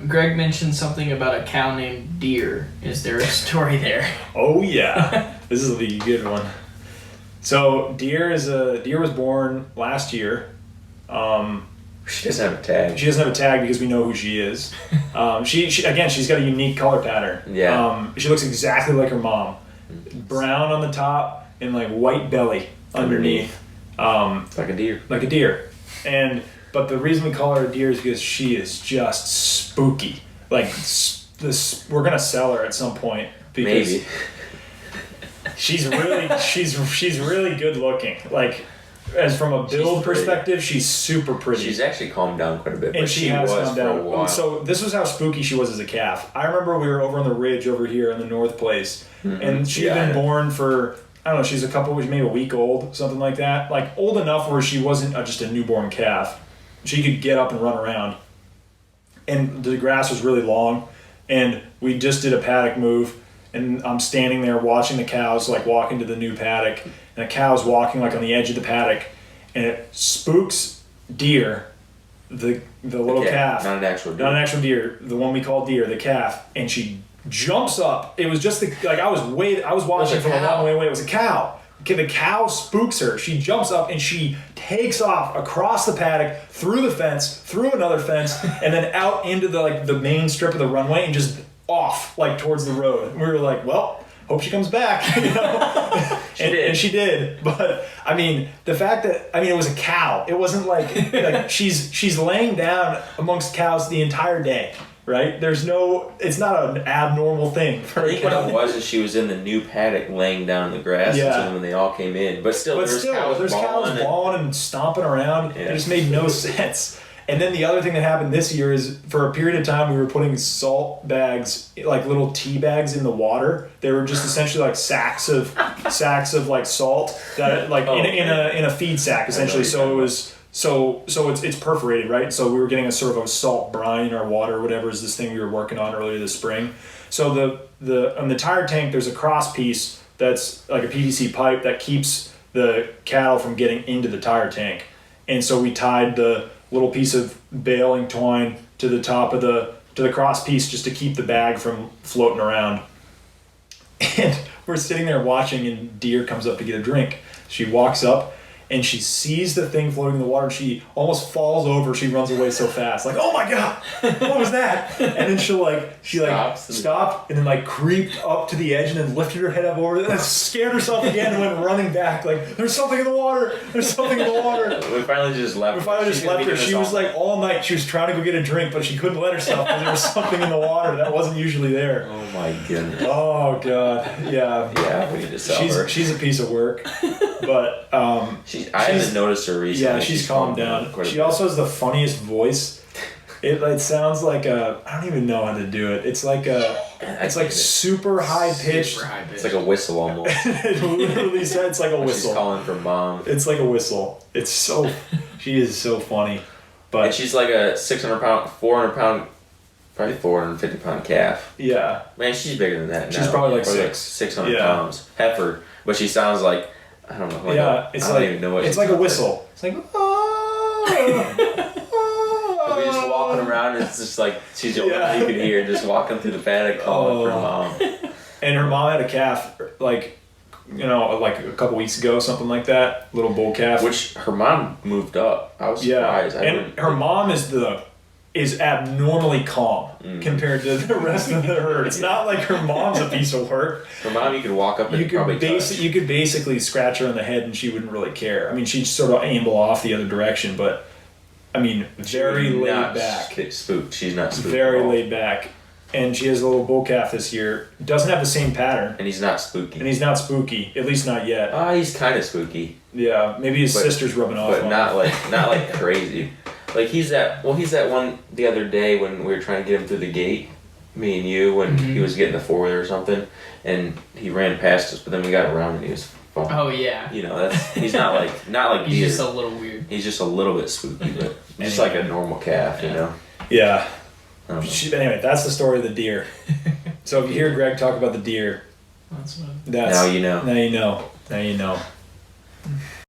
Greg mentioned something about a cow named Deer. Is there a story there? Oh yeah, this is a good one. So Deer was born last year. She doesn't have a tag. She doesn't have a tag because we know who she is. She's got a unique color pattern. Yeah. She looks exactly like her mom. Brown on the top and like white belly underneath. Like a deer. Like a deer. But the reason we call her a deer is because she is just spooky. Like we're gonna sell her at some point because maybe she's really good looking. Like as from a build perspective, she's super pretty. She's actually calmed down quite a bit, and she has calmed down. For a while. So this was how spooky she was as a calf. I remember we were over on the ridge over here in the North Place, and she had been born for, I don't know, she's maybe a week old, something like that. Like old enough where she wasn't just a newborn calf. She could get up and run around. And the grass was really long, and we just did a paddock move, and I'm standing there watching the cows like walk into the new paddock, and the cow's walking like on the edge of the paddock, and it spooks Deer, the little calf. Not an actual deer. Not an actual deer, the one we call Deer, the calf, and she jumps up. It was just I was watching from a long way away. It was a cow. The cow spooks her. She jumps up and she takes off across the paddock, through the fence, through another fence, and then out into the main strip of the runway and just off like towards the road. And we were like, well, hope she comes back. You know? And she did. But I mean, the fact that it was a cow. It wasn't like she's laying down amongst cows the entire day. Right? It's not an abnormal thing for I think what it was is she was in the new paddock laying down in the grass until when they all came in. But there's cows bawling and stomping around. Yeah. It just made no sense. And then the other thing that happened this year is for a period of time we were putting salt bags, like little tea bags in the water. They were just essentially like sacks of like salt that in a feed sack essentially. So it was So it's perforated, right? So we were getting a sort of a salt brine in our water or whatever is this thing we were working on earlier this spring. So on the tire tank, there's a cross piece that's like a PVC pipe that keeps the cattle from getting into the tire tank. And so we tied the little piece of baling twine to the top of the cross piece just to keep the bag from floating around. And we're sitting there watching, and Deer comes up to get a drink. She walks up and she sees the thing floating in the water, and she almost falls over. She runs away so fast, like, oh my God, what was that? And then she stopped and then like creeped up to the edge and then lifted her head up over it and scared herself again and went running back, like, there's something in the water, there's something in the water. We finally just left her. She was like all night, she was trying to go get a drink, but she couldn't let herself because there was something in the water that wasn't usually there. Oh my goodness. Oh God, yeah. Yeah, we need to sell her. She's a piece of work, but I haven't noticed her recently. Yeah, she's calmed down. She also has the funniest voice. It sounds like I don't even know how to do it. It's like super high pitched. It's like a whistle almost. It literally said it's like a whistle. She's calling for mom. It's like a whistle. She is so funny. But and she's like a 600-pound, 400-pound, probably 450-pound calf. Yeah. Man, she's bigger than that. She's probably like 600 pounds. Heifer. But she sounds like, I don't know. I don't even know what it's like a whistle. It's like, we're just walking around, and it's just like she's the only one you can hear, just walking through the paddock calling for mom. And her mom had a calf, like a couple weeks ago, something like that, little bull calf. Which her mom moved up. I was surprised. And her mom is abnormally calm compared to the rest of the herd. It's not like her mom's a piece of work. Her mom, you could walk up and you could basically scratch her on the head and she wouldn't really care. I mean, she'd sort of amble off the other direction, but I mean, very laid back. Spooked. She's not spooked. Very laid back. And she has a little bull calf this year. Doesn't have the same pattern. And he's not spooky. At least not yet. He's kind of spooky. Yeah, maybe his sister's rubbing off. But not like crazy. Like he's that one the other day when we were trying to get him through the gate, me and you, when he was getting the 4-wheeler or something, and he ran past us, but then we got around and he was fun. Oh yeah. You know, he's not like he's Deer. just a little weird. He's just a little bit spooky, but just like a normal calf, you know. Yeah. Anyway, that's the story of the deer. So if you hear Greg talk about the deer, that's now you know. Now you know.